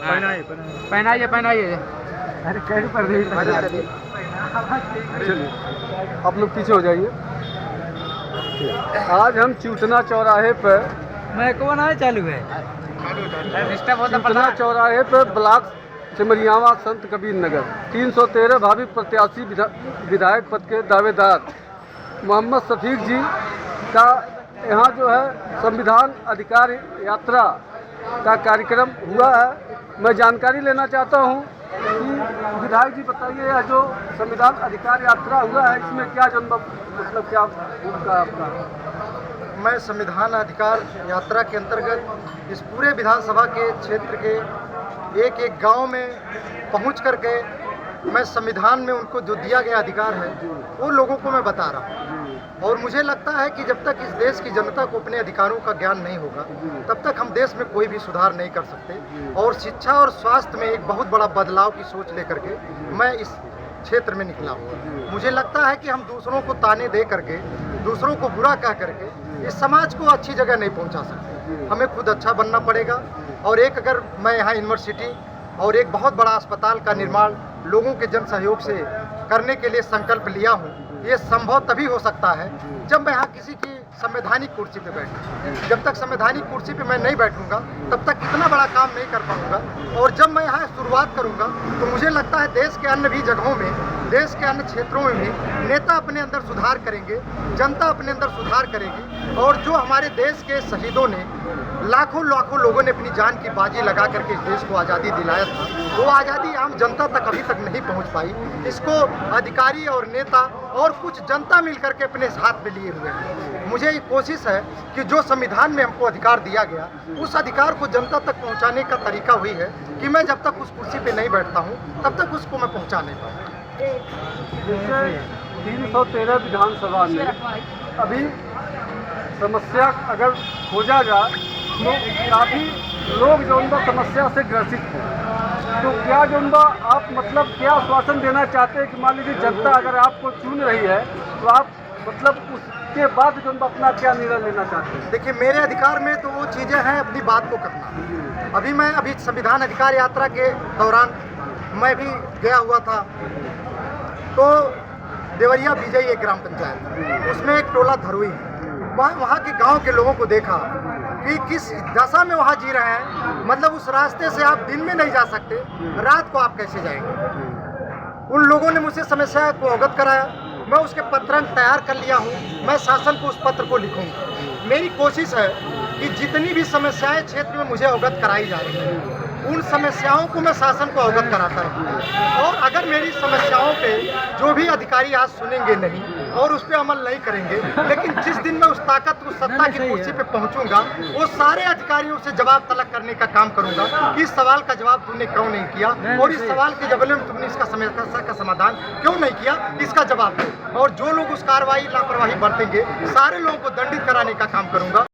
पहनाइए पहनाइए। अरे कैसे पर चलिए आप लोग पीछे हो जाइए। आज हम चिउटना चौराहे पर मैं कौन आए चालू है चिउटना चौराहे पर ब्लॉक सिमरियावा संत कबीर नगर 313 भावी प्रत्याशी विधायक पद के दावेदार मोहम्मद शफीक जी का यहाँ जो है संविधान अधिकार यात्रा का कार्यक्रम हुआ है। मैं जानकारी लेना चाहता हूँ कि विधायक जी बताइए, यह जो संविधान अधिकार यात्रा हुआ है इसमें क्या मतलब क्या भूमिका आपका? मैं संविधान अधिकार यात्रा के अंतर्गत इस पूरे विधानसभा के क्षेत्र के एक एक गांव में पहुंच करके मैं संविधान में उनको जो दिया गया अधिकार है वो लोगों को मैं बता रहा हूं। और मुझे लगता है कि जब तक इस देश की जनता को अपने अधिकारों का ज्ञान नहीं होगा तब तक हम देश में कोई भी सुधार नहीं कर सकते। और शिक्षा और स्वास्थ्य में एक बहुत बड़ा बदलाव की सोच लेकर के मैं इस क्षेत्र में निकला हूँ। मुझे लगता है कि हम दूसरों को ताने दे करके, दूसरों को बुरा कह करके इस समाज को अच्छी जगह नहीं पहुँचा सकते। हमें खुद अच्छा बनना पड़ेगा। और एक अगर मैं यहाँ यूनिवर्सिटी और एक बहुत बड़ा अस्पताल का निर्माण लोगों के जन सहयोग से करने के लिए संकल्प लिया हूँ। ये संभव तभी हो सकता है जब मैं यहाँ किसी की संवैधानिक कुर्सी पे बैठूँ। जब तक संवैधानिक कुर्सी पे मैं नहीं बैठूंगा तब तक इतना बड़ा काम नहीं कर पाऊंगा। और जब मैं यहाँ शुरुआत करूंगा तो मुझे लगता है देश के अन्य भी जगहों में, देश के अन्य क्षेत्रों में भी नेता अपने अंदर सुधार करेंगे, जनता अपने अंदर सुधार करेगी। और जो हमारे देश के शहीदों ने लाखों लाखों लोगों ने अपनी जान की बाजी लगा करके इस देश को आज़ादी दिलाया था, वो आज़ादी आम जनता तक अभी तक नहीं पहुंच पाई। इसको अधिकारी और नेता और कुछ जनता मिलकर के अपने हाथ में लिए हुए हैं। मुझे एक कोशिश है कि जो संविधान में हमको अधिकार दिया गया उस अधिकार को जनता तक पहुंचाने का तरीका हुई है कि मैं जब तक उस कुर्सी पे नहीं बैठता हूं तब तक उसको मैं पहुंचा नहीं पाऊंगा। जैसे 313 विधानसभा में अभी समस्या अगर खोजागा तो काफ़ी लोग जो उनका समस्या से ग्रसित हैं। तो क्या जो उनका आप मतलब क्या आश्वासन देना चाहते हैं कि मान लीजिए जनता अगर आपको चुन रही है तो आप मतलब उसके बाद जो उनका अपना क्या निर्णय लेना चाहते हैं? देखिए, मेरे अधिकार में तो वो चीज़ें हैं अपनी बात को करना। अभी संविधान अधिकार यात्रा के दौरान मैं भी गया हुआ था। तो देवरिया विजयी एक ग्राम पंचायत, उसमें एक टोला धरुई है। वहाँ के गांव के लोगों को देखा कि किस दशा में वहाँ जी रहे हैं। मतलब उस रास्ते से आप दिन में नहीं जा सकते, रात को आप कैसे जाएंगे। उन लोगों ने मुझसे समस्या को अवगत कराया। मैं उसके पत्र तैयार कर लिया हूँ। मैं शासन को उस पत्र को लिखूँगा। मेरी कोशिश है कि जितनी भी समस्याएं क्षेत्र में मुझे अवगत कराई जा रही हैं उन समस्याओं को मैं शासन को अवगत कराता रहूँ। और अगर मेरी समस्याओं पे जो भी अधिकारी आज सुनेंगे नहीं और उस पर अमल नहीं करेंगे, लेकिन जिस दिन मैं उस ताकत, उस सत्ता की कुर्सी पे पहुंचूंगा वो सारे अधिकारियों से जवाब तलब करने का काम करूंगा कि इस सवाल का जवाब तुमने क्यों नहीं किया और इस सवाल के जवाब में तुमने इसका समस्या का समाधान क्यों नहीं किया, इसका जवाब दो। और जो लोग उस कार्रवाई लापरवाही बरतेंगे सारे लोगों को दंडित कराने का काम करूंगा।